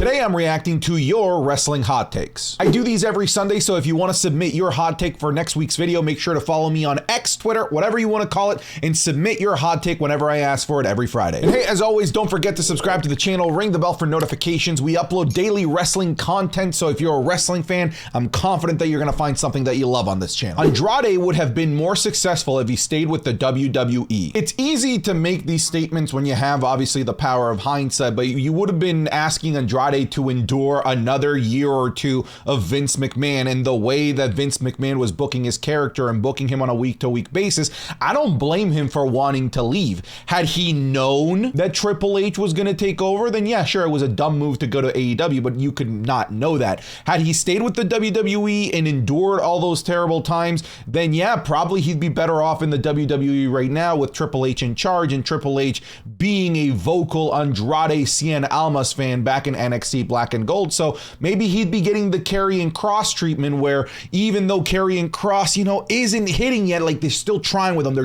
Today I'm reacting to your wrestling hot takes. I do these every Sunday, so if you want to submit your hot take for next week's video, make sure to follow me on X, Twitter, whatever you want to call it, and submit your hot take whenever I ask for it every Friday. And hey, as always, don't forget to subscribe to the channel, ring the bell for notifications. We upload daily wrestling content, so if you're a wrestling fan, I'm confident that you're going to find something that you love on this channel. Andrade would have been more successful if he stayed with the WWE. It's easy to make these statements when you have obviously the power of hindsight, but you would have been asking Andrade to endure another year or two of Vince McMahon, and the way that Vince McMahon was booking his character and booking him on a week-to-week basis. I don't blame him for wanting to leave. Had he known that Triple H was going to take over, then yeah, sure, it was a dumb move to go to AEW, but you could not know that. Had he stayed with the WWE and endured all those terrible times, then yeah, probably he'd be better off in the WWE right now with Triple H in charge, and Triple H being a vocal Andrade Cien Almas fan back in NXT Black and Gold. So maybe he'd be getting the Karrion Kross treatment, where even though Karrion Kross, isn't hitting yet, like they're still trying with him,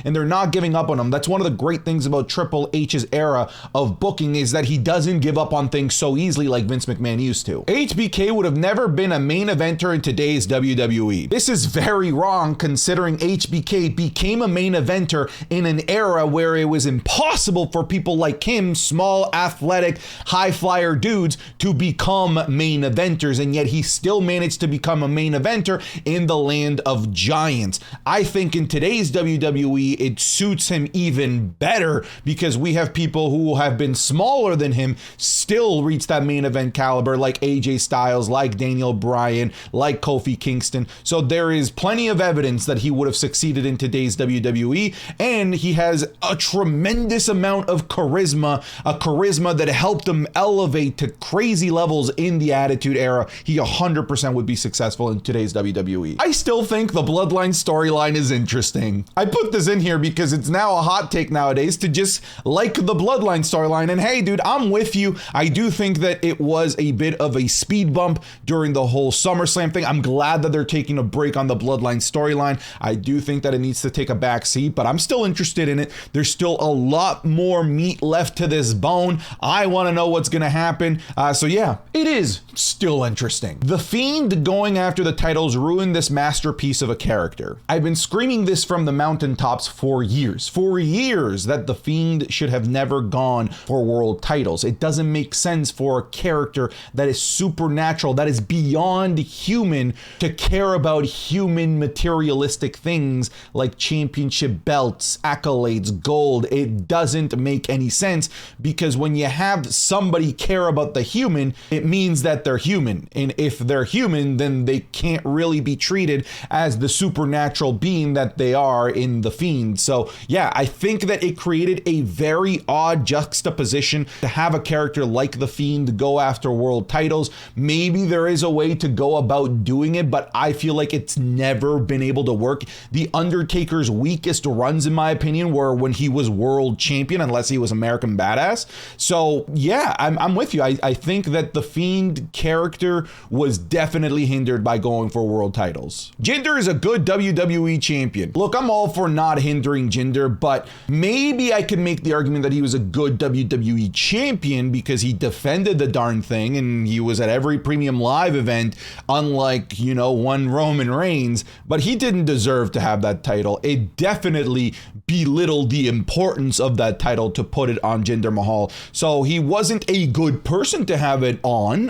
and they're not giving up on him. That's one of the great things about Triple H's era of booking, is that he doesn't give up on things so easily like Vince McMahon used to. HBK would have never been a main eventer in today's WWE. This is very wrong, considering HBK became a main eventer in an era where it was impossible for people like him, small, athletic, high flyer dudes, to become main eventers, and yet he still managed to become a main eventer in the land of giants. I think in today's WWE, it suits him even better, because we have people who have been smaller than him still reach that main event caliber, like AJ Styles, like Daniel Bryan, like Kofi Kingston. So there is plenty of evidence that he would have succeeded in today's WWE, and he has a tremendous amount of charisma, a charisma that helped him elevate to crazy levels in the Attitude Era. He 100% would be successful in today's WWE. I still think the Bloodline storyline is interesting. I put this in here because it's now a hot take nowadays to just like the Bloodline storyline, and hey dude, I'm with you. I do think that it was a bit of a speed bump during the whole SummerSlam thing. I'm glad that they're taking a break on the Bloodline storyline. I do think that it needs to take a back seat, but I'm still interested in it. There's still a lot more meat left to this bone. I want to know what's going to happen. So yeah, it is still interesting. The Fiend going after the titles ruined this masterpiece of a character. I've been screaming this from the mountaintops for years, that the Fiend should have never gone for world titles. It doesn't make sense for a character that is supernatural, that is beyond human, to care about human materialistic things like championship belts, accolades, gold. It doesn't make any sense, because when you have somebody care about the human, it means that they're human. And if they're human, then they can't really be treated as the supernatural being that they are in the Fiend. So yeah, I think that it created a very odd juxtaposition to have a character like the Fiend go after world titles. Maybe there is a way to go about doing it, but I feel like it's never been able to work. The Undertaker's weakest runs, in my opinion, were when he was world champion, unless he was American Badass. So yeah, I'm with you. I think that the Fiend character was definitely hindered by going for world titles. Jinder is a good WWE champion. Look, I'm all for not hindering Jinder, but maybe I could make the argument that he was a good WWE champion because he defended the darn thing and he was at every premium live event, unlike, one Roman Reigns, but he didn't deserve to have that title. It definitely belittled the importance of that title to put it on Jinder Mahal. So he wasn't a good person to have it on,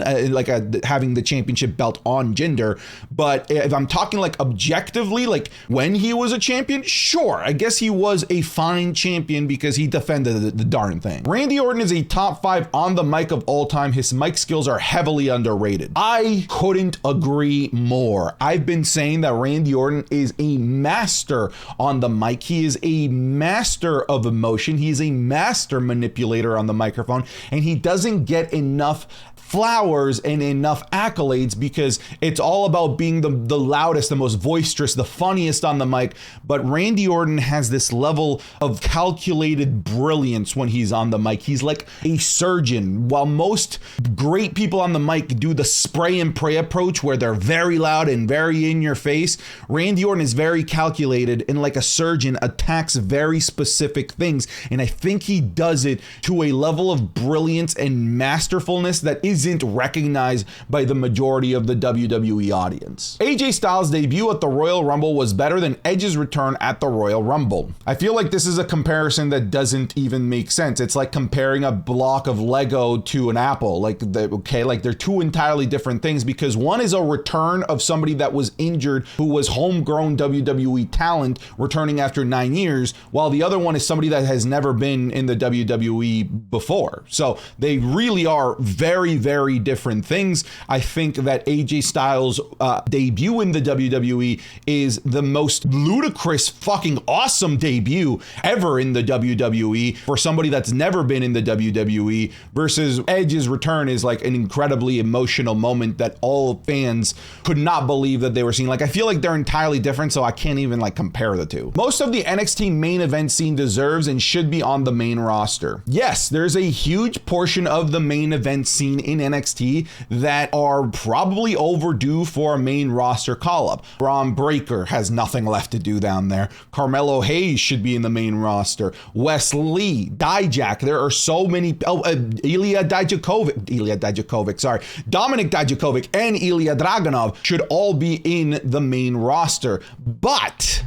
having the championship belt on Jinder. But if I'm talking like objectively, like when he was a champion, sure, I guess he was a fine champion because he defended the darn thing. Randy Orton is a top 5 on the mic of all time. His mic skills are heavily underrated. I couldn't agree more. I've been saying that Randy Orton is a master on the mic. He is a master of emotion. He's a master manipulator on the microphone, and he doesn't get enough flowers and enough accolades, because it's all about being the loudest, the most boisterous, the funniest on the mic. But Randy Orton has this level of calculated brilliance when he's on the mic. He's like a surgeon. While most great people on the mic do the spray and pray approach where they're very loud and very in your face, Randy Orton is very calculated and, like a surgeon, attacks very specific things. And I think he does it to a level of brilliance and masterfulness that isn't recognized by the majority of the WWE audience. AJ Styles' debut at the Royal Rumble was better than Edge's return at the Royal Rumble. I feel like this is a comparison that doesn't even make sense. It's like comparing a block of Lego to an apple. Like they're two entirely different things, because one is a return of somebody that was injured who was homegrown WWE talent returning after 9 years, while the other one is somebody that has never been in the WWE before. So they really are very, very different things. I think that AJ Styles' debut in the WWE is the most ludicrous, fucking awesome debut ever in the WWE for somebody that's never been in the WWE, versus Edge's return is like an incredibly emotional moment that all fans could not believe that they were seeing. Like, I feel like they're entirely different, so I can't even like compare the two. Most of the NXT main event scene deserves and should be on the main roster. Yes, there's a huge portion of the main event scene in NXT that are probably overdue for a main roster call-up. Bron Breakker has nothing left to do down there. Carmelo Hayes should be in the main roster. Wes Lee, Dijak, there are so many. Ilya Dijakovic, sorry. Dominic Dijakovic and Ilya Dragunov should all be in the main roster. But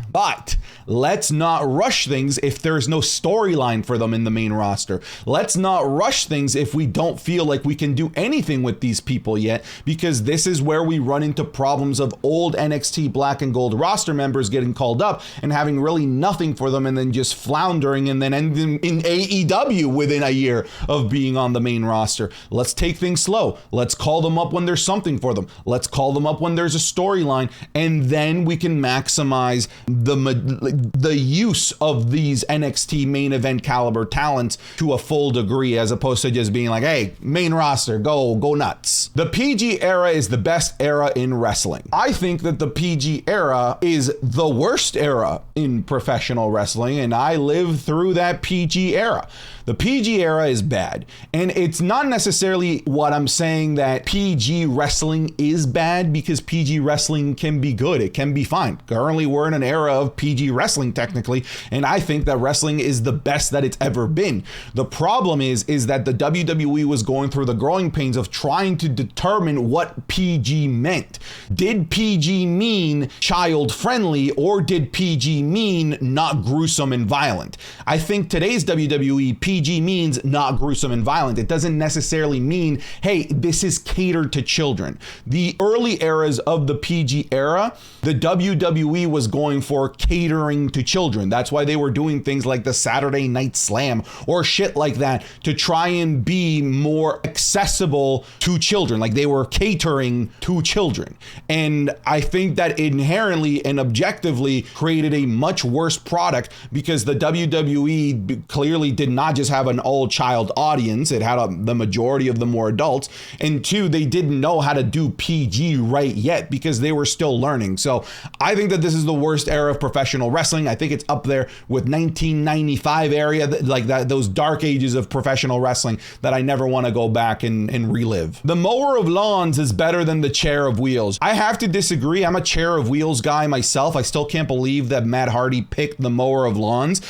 let's not rush things if there's no storyline for them in the main roster. Let's not rush things if we don't feel like we can do anything with these people yet, because this is where we run into problems of old NXT Black and Gold roster members getting called up and having really nothing for them, and then just floundering and then ending in AEW within a year of being on the main roster. Let's take things slow. Let's call them up when there's something for them. Let's call them up when there's a storyline, and then we can maximize the use of these NXT main event caliber talents to a full degree, as opposed to just being like, hey, main roster, go nuts. The PG era is the best era in wrestling. I think that the PG era is the worst era in professional wrestling, and I lived through that PG era. The PG era is bad, and it's not necessarily what I'm saying that PG wrestling is bad, because PG wrestling can be good. It can be fine. Currently, we're in an era of PG wrestling technically, and I think that wrestling is the best that it's ever been. The problem is that the WWE was going through the growing pains of trying to determine what PG meant. Did PG mean child friendly, or did PG mean not gruesome and violent? I think today's WWE, PG means not gruesome and violent. It doesn't necessarily mean, hey, this is catered to children. The early eras of the PG era, the WWE was going for catering to children. That's why they were doing things like the Saturday Night Slam or shit like that, to try and be more accessible to children. Like, they were catering to children. And I think that inherently and objectively created a much worse product, because the WWE clearly did not just have an all-child audience. It had the majority of them were adults. And two, they didn't know how to do PG right yet, because they were still learning. So I think that this is the worst era of professional wrestling. I think it's up there with 1995 area, like that, those dark ages of professional wrestling that I never want to go back and relive. The mower of lawns is better than the chair of wheels. I have to disagree. I'm a chair of wheels guy myself. I still can't believe that Matt Hardy picked the mower of lawns.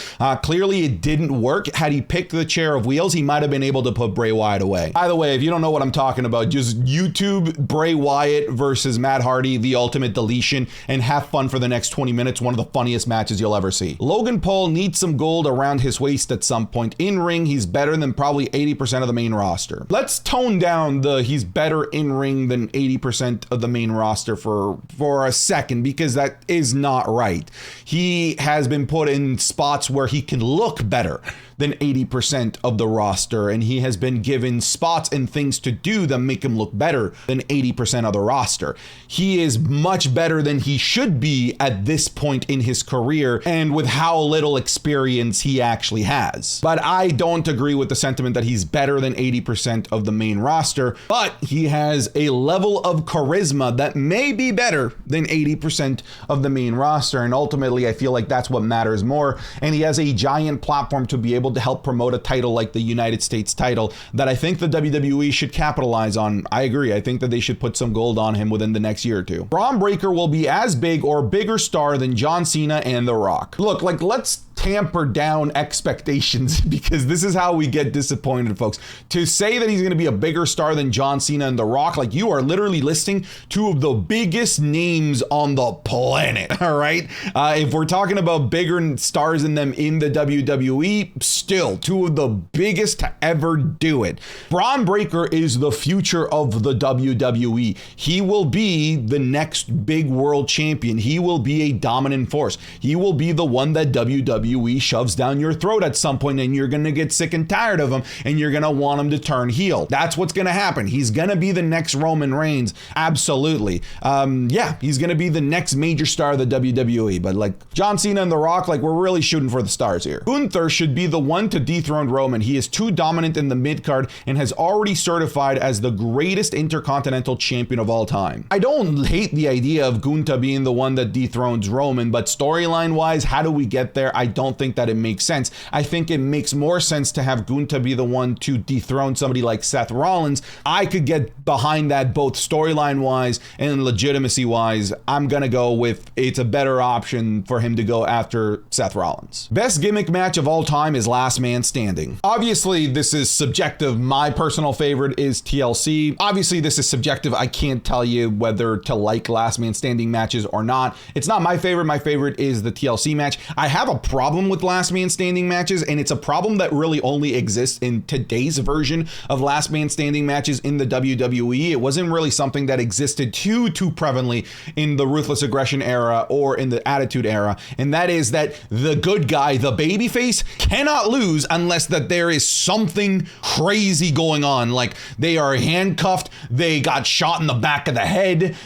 Clearly it didn't work. Had he picked the chair of wheels, he might have been able to put Bray Wyatt away. By the way, if you don't know what I'm talking about, just YouTube Bray Wyatt versus Matt Hardy, The Ultimate Deletion, and have fun for the next 20 minutes. One of the funniest matches you'll ever see. Logan Paul needs some gold around his waist at some point. In ring, he's better than probably 80% of the main roster. Let's tone down the he's better in ring than 80% of the main roster for a second, because that is not right. He has been put in spots where he can look better than 80% 80% of the roster, and he has been given spots and things to do that make him look better than 80% of the roster. He is much better than he should be at this point in his career and with how little experience he actually has. But I don't agree with the sentiment that he's better than 80% of the main roster, but he has a level of charisma that may be better than 80% of the main roster, and ultimately I feel like that's what matters more. And he has a giant platform to be able to help promote a title like the United States title that I think the WWE should capitalize on. I agree. I think that they should put some gold on him within the next year or two. Bron Breakker will be as big or bigger star than John Cena and The Rock. Look, like, let's tamper down expectations because this is how we get disappointed, folks. To say that he's going to be a bigger star than John Cena and The Rock, like, you are literally listing two of the biggest names on the planet, all right? If we're talking about bigger stars than them in the WWE, still two of the biggest to ever do it. Bron Breakker is the future of the WWE. He will be the next big world champion. He will be a dominant force. He will be the one that WWE shoves down your throat at some point, and you're going to get sick and tired of him, and you're going to want him to turn heel. That's what's going to happen. He's going to be the next Roman Reigns. Absolutely. Yeah, he's going to be the next major star of the WWE. But like John Cena and The Rock, like, we're really shooting for the stars here. Gunther should be the one to dethrone Roman. He is too dominant in the mid-card and has already certified as the greatest intercontinental champion of all time. I don't hate the idea of Gunther being the one that dethrones Roman, but storyline wise, how do we get there? I don't think that it makes sense. I think it makes more sense to have Gunther be the one to dethrone somebody like Seth Rollins. I could get behind that both storyline wise and legitimacy wise. I'm gonna go with it's a better option for him to go after Seth Rollins. Best gimmick match of all time is Last Man Standing. Obviously, this is subjective. My personal favorite is TLC. Obviously, this is subjective. I can't tell you whether to like Last Man Standing matches or not. It's not my favorite. My favorite is the TLC match. I have a problem with Last Man Standing matches, and it's a problem that really only exists in today's version of Last Man Standing matches in the WWE. It wasn't really something that existed too prevalently in the Ruthless Aggression era or in the Attitude era, and that is that the good guy, the babyface, cannot lose unless that there is something crazy going on, like they are handcuffed, they got shot in the back of the head,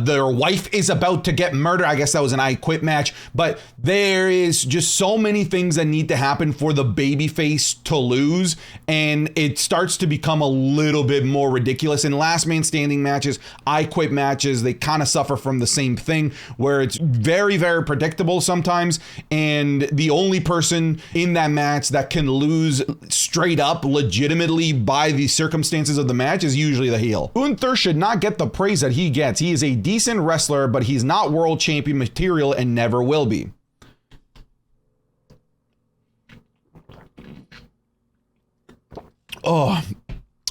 their wife is about to get murdered. I guess that was an I Quit match, but there is just so many things that need to happen for the babyface to lose, and it starts to become a little bit more ridiculous. In Last Man Standing matches, I Quit matches, they kind of suffer from the same thing where it's very predictable sometimes, and the only person in that match that can lose straight up legitimately by the circumstances of the match is usually the heel. Gunther should not get the praise that he gets. He is a decent wrestler, but he's not world champion material and never will be. Oh,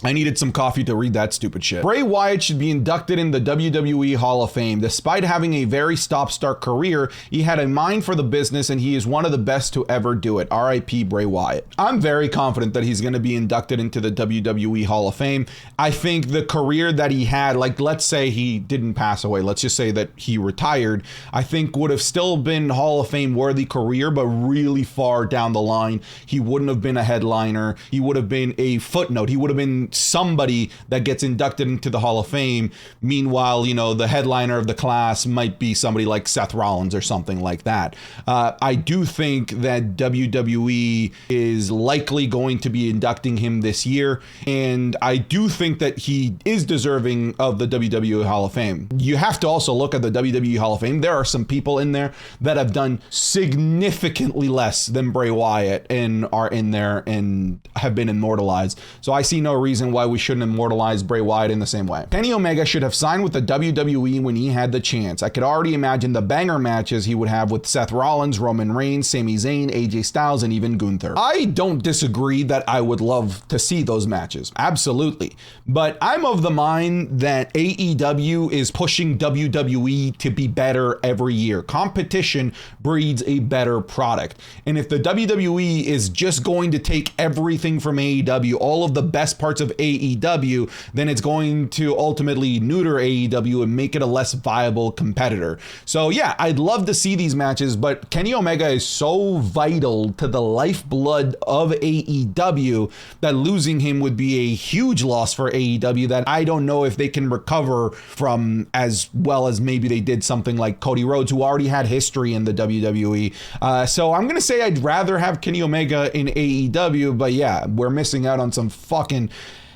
I needed some coffee to read that stupid shit. Bray Wyatt should be inducted in the WWE Hall of Fame. Despite having a very stop-start career, he had a mind for the business, and he is one of the best to ever do it. R.I.P. Bray Wyatt. I'm very confident that he's going to be inducted into the WWE Hall of Fame. I think the career that he had, like, let's say he didn't pass away, let's just say that he retired, I think would have still been Hall of Fame worthy career, but really far down the line. He wouldn't have been a headliner. He would have been a footnote. He would have been somebody that gets inducted into the Hall of Fame. Meanwhile, you know, the headliner of the class might be somebody like Seth Rollins or something like that. I do think that WWE is likely going to be inducting him this year, and I do think that he is deserving of the WWE Hall of Fame. You have to also look at the WWE Hall of Fame. There are some people in there that have done significantly less than Bray Wyatt and are in there and have been immortalized. So I see no reason why we shouldn't immortalize Bray Wyatt in the same way. Kenny Omega should have signed with the WWE when he had the chance. I could already imagine the banger matches he would have with Seth Rollins, Roman Reigns, Sami Zayn, AJ Styles, and even Gunther. I don't disagree that I would love to see those matches. Absolutely. But I'm of the mind that AEW is pushing WWE to be better every year. Competition breeds a better product. And if the WWE is just going to take everything from AEW, all of the best parts of of AEW, then it's going to ultimately neuter AEW and make it a less viable competitor. So yeah, I'd love to see these matches, but Kenny Omega is so vital to the lifeblood of AEW that losing him would be a huge loss for AEW that I don't know if they can recover from as well as maybe they did something like Cody Rhodes, who already had history in the WWE. So I'm going to say I'd rather have Kenny Omega in AEW, but yeah, we're missing out on some fucking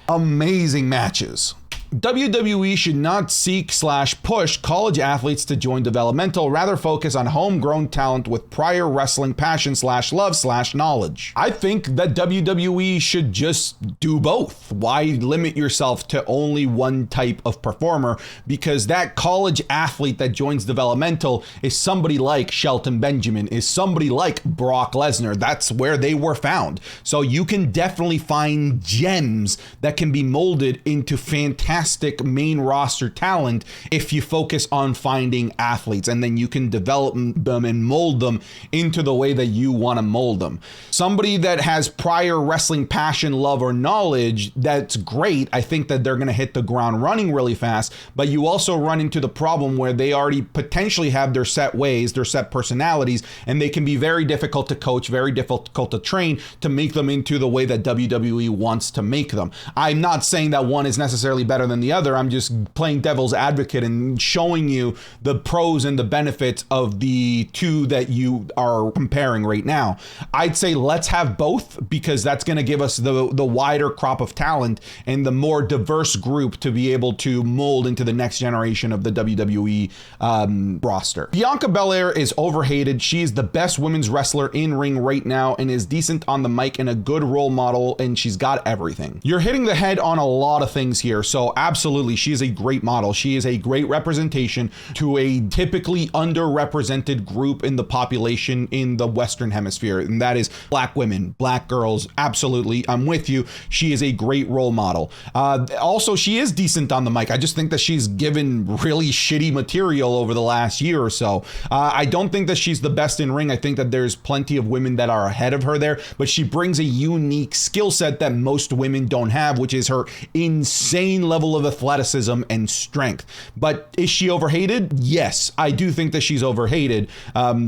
amazing matches. WWE should not seek/push college athletes to join developmental, rather focus on homegrown talent with prior wrestling passion/love/knowledge. I think that WWE should just do both. Why limit yourself to only one type of performer? Because that college athlete that joins developmental is somebody like Shelton Benjamin, is somebody like Brock Lesnar. That's where they were found. So you can definitely find gems that can be molded into fantastic main roster talent if you focus on finding athletes, and then you can develop them and mold them into the way that you want to mold them. Somebody that has prior wrestling passion, love, or knowledge, that's great. I think that they're going to hit the ground running really fast, but you also run into the problem where they already potentially have their set ways, their set personalities, and they can be very difficult to coach, very difficult to train to make them into the way that WWE wants to make them. I'm not saying that one is necessarily better than the other. I'm just playing devil's advocate and showing you the pros and the benefits of the two that you are comparing right now. I'd say let's have both, because that's going to give us the wider crop of talent and the more diverse group to be able to mold into the next generation of the WWE roster. Bianca Belair is overhated. She is the best women's wrestler in ring right now and is decent on the mic and a good role model, and she's got everything. You're hitting the head on a lot of things here. So absolutely, she is a great model. She is a great representation to a typically underrepresented group in the population in the Western Hemisphere, and that is black women, black girls. Absolutely, I'm with you. She is a great role model. Also, she is decent on the mic. I just think that she's given really shitty material over the last year or so. I don't think that she's the best in ring. I think that there's plenty of women that are ahead of her there, but she brings a unique skill set that most women don't have, which is her insane level of athleticism and strength. But is she overhated? Yes, I do think that she's overhated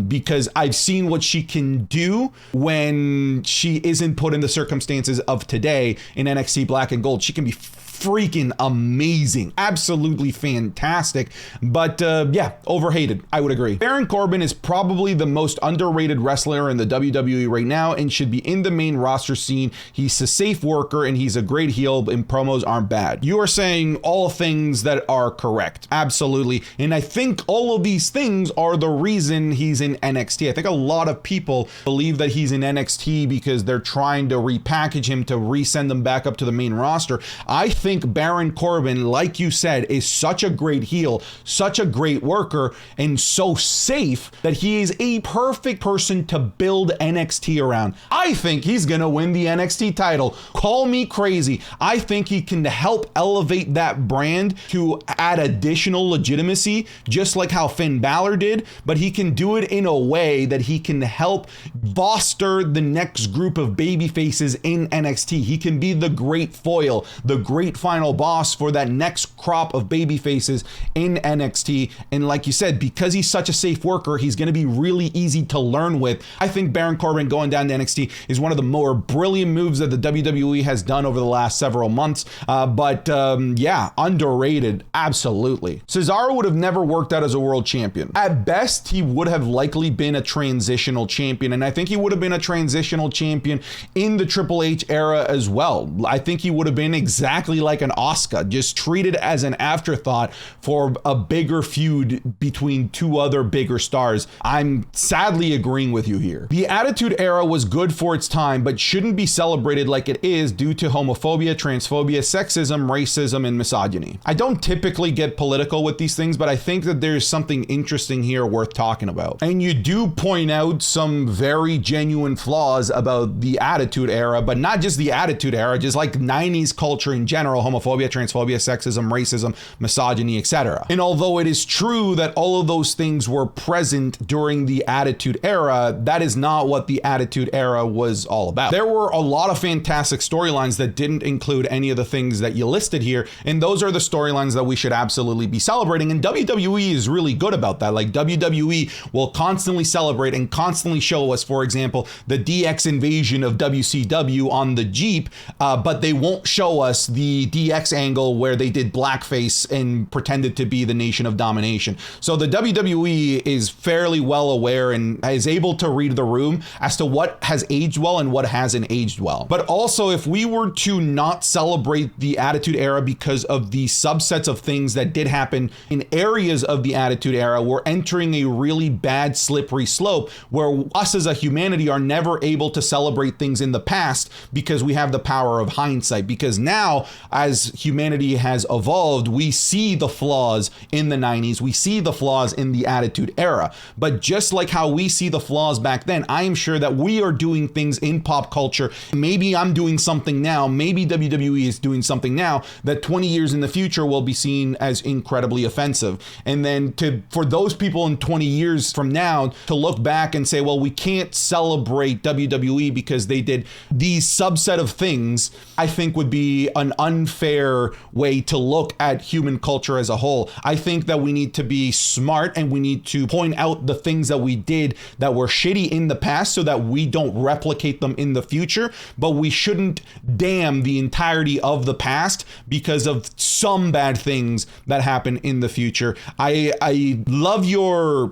because I've seen what she can do when she isn't put in the circumstances of today in NXT Black and Gold. She can be freaking amazing, absolutely fantastic, but yeah, overhated. I would agree. Baron Corbin is probably the most underrated wrestler in the WWE right now and should be in the main roster scene. He's a safe worker and he's a great heel, and promos aren't bad. You are saying all things that are correct, absolutely, and I think all of these things are the reason he's in NXT. I think a lot of people believe that he's in NXT because they're trying to repackage him to resend him back up to the main roster. I think Baron Corbin, like you said, is such a great heel, such a great worker, and so safe that he is a perfect person to build NXT around. I think he's gonna win the NXT title. Call me crazy. I think he can help elevate that brand to add additional legitimacy, just like how Finn Balor did, but he can do it in a way that he can help foster the next group of baby faces in NXT. He can be the great foil, the great final boss for that next crop of baby faces in NXT. And like you said, because he's such a safe worker, he's going to be really easy to learn with. I think Baron Corbin going down to NXT is one of the more brilliant moves that the WWE has done over the last several months. Yeah, underrated, absolutely. Cesaro would have never worked out as a world champion. At best, he would have likely been a transitional champion, and I think he would have been a transitional champion in the Triple H era as well. I think he would have been exactly like an Asuka, just treated as an afterthought for a bigger feud between two other bigger stars. I'm sadly agreeing with you here. The Attitude Era was good for its time, but shouldn't be celebrated like it is due to homophobia, transphobia, sexism, racism, and misogyny. I don't typically get political with these things, but I think that there's something interesting here worth talking about. And you do point out some very genuine flaws about the Attitude Era, but not just the Attitude Era, just like 90s culture in general. general: homophobia, transphobia, sexism, racism, misogyny, etc. And although it is true that all of those things were present during the Attitude Era, that is not what the Attitude Era was all about. There were a lot of fantastic storylines that didn't include any of the things that you listed here, and those are the storylines that we should absolutely be celebrating, and WWE is really good about that. Like, WWE will constantly celebrate and constantly show us, for example, the DX invasion of WCW on the Jeep, but they won't show us the DX angle where they did blackface and pretended to be the Nation of Domination. So the WWE is fairly well aware and is able to read the room as to what has aged well and what hasn't aged well. But also, if we were to not celebrate the Attitude Era because of the subsets of things that did happen in areas of the Attitude Era, we're entering a really bad slippery slope where us as a humanity are never able to celebrate things in the past because we have the power of hindsight. Because now, as humanity has evolved, we see the flaws in the 90s, we see the flaws in the Attitude Era. But just like how we see the flaws back then, I am sure that we are doing things in pop culture. Maybe I'm doing something now, maybe WWE is doing something now that 20 years in the future will be seen as incredibly offensive. And then for those people in 20 years from now to look back and say, well, we can't celebrate WWE because they did these subset of things, I think would be an unfair way to look at human culture as a whole. I think that we need to be smart and we need to point out the things that we did that were shitty in the past so that we don't replicate them in the future, but we shouldn't damn the entirety of the past because of some bad things that happen in the future. I love your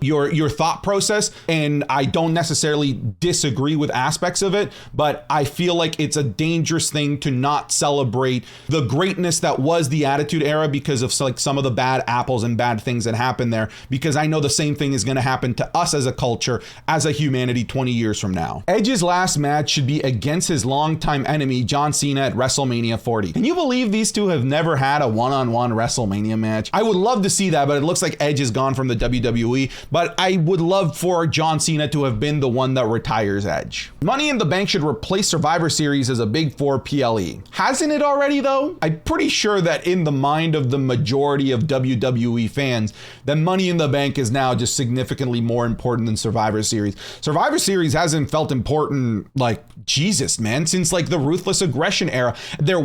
thought process, and I don't necessarily disagree with aspects of it, but I feel like it's a dangerous thing to not celebrate the greatness that was the Attitude Era because of like some of the bad apples and bad things that happened there, because I know the same thing is going to happen to us as a culture, as a humanity 20 years from now. Edge's last match should be against his longtime enemy, John Cena, at WrestleMania 40. Can you believe these two have never had a one-on-one WrestleMania match? I would love to see that, but it looks like Edge is gone from the WWE, but I would love for John Cena to have been the one that retires Edge. Money in the Bank should replace Survivor Series as a Big Four PLE. Hasn't it already though? I'm pretty sure that in the mind of the majority of WWE fans, that Money in the Bank is now just significantly more important than Survivor Series. Survivor Series hasn't felt important, like, Jesus, man, since like the Ruthless Aggression era. There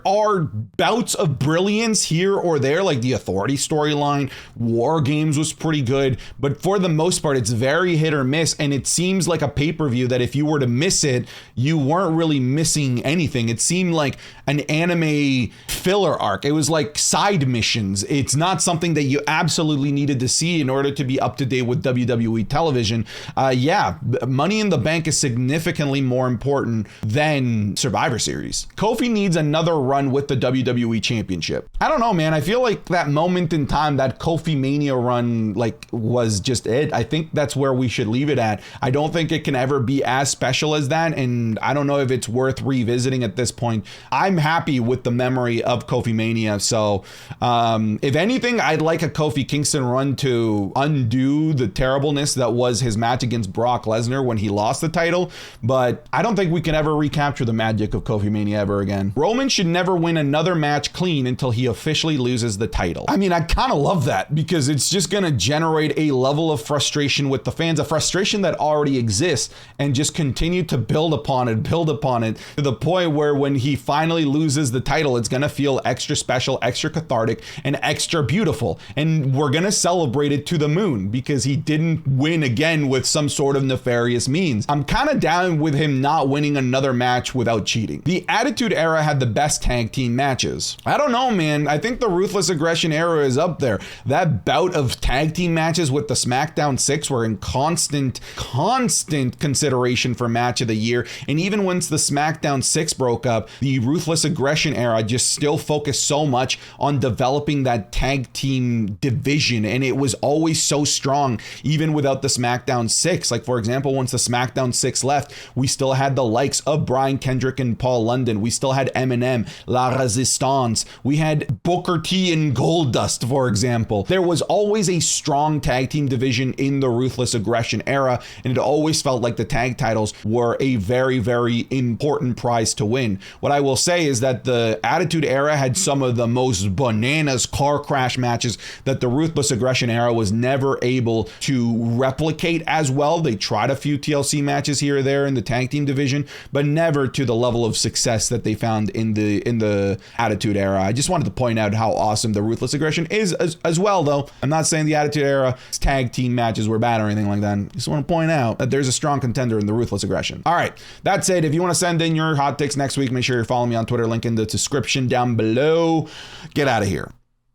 are bouts of brilliance here or there, like the Authority storyline. War Games was pretty good, but for the most part, it's very hit or miss, and it seems like a pay-per-view that if you were to miss it, you weren't really missing anything. It seemed like an anime filler arc. It was like side missions. It's not something that you absolutely needed to see in order to be up to date with WWE television. Yeah, Money in the Bank is significantly more important than Survivor Series. Kofi needs another run with the WWE Championship. I don't know, man. I feel like that moment in time, that Kofi Mania run, like, was just it. I think that's where we should leave it at. I don't think it can ever be as special as that, and I don't know if it's worth revisiting at this point. I'm happy with the memory of Kofi Mania, so if anything, I'd like a Kofi Kingston run to undo the terribleness that was his match against Brock Lesnar when he lost the title, but I don't think we can ever recapture the magic of Kofi Mania ever again. Roman should never win another match clean until he officially loses the title. I mean, I kind of love that because it's just going to generate a level of frustration with the fans, a frustration that already exists, and just continue to build upon it to the point where when he finally loses the title, it's going to feel extra special, extra cathartic, and extra beautiful. And we're going to celebrate it to the moon because he didn't win again with some sort of nefarious means. I'm kind of down with him not winning another match without cheating. The Attitude Era had the best tag team matches. I don't know, man. I think the Ruthless Aggression era is up there. That bout of tag team matches with the SmackDown 6 were in constant consideration for match of the year. And even once the SmackDown 6 broke up, the Ruthless Aggression era just still focused so much on developing that tag team division. And it was always so strong, even without the SmackDown 6. Like, for example, once the SmackDown 6 left, we still still had the likes of Brian Kendrick and Paul London. We still had Eminem, La Resistance. We had Booker T and Goldust, for example. There was always a strong tag team division in the Ruthless Aggression era, and it always felt like the tag titles were a very, very important prize to win. What I will say is that the Attitude Era had some of the most bananas car crash matches that the Ruthless Aggression era was never able to replicate as well. They tried a few TLC matches here or there in the tag team division, but never to the level of success that they found in the Attitude Era. I just wanted to point out how awesome the Ruthless Aggression is as well, though. I'm not saying the Attitude Era tag team matches were bad or anything like that. I just want to point out that there's a strong contender in the Ruthless Aggression. All right, that's it. If you want to send in your hot takes next week, make sure you're following me on Twitter. Link in the description down below. Get out of here.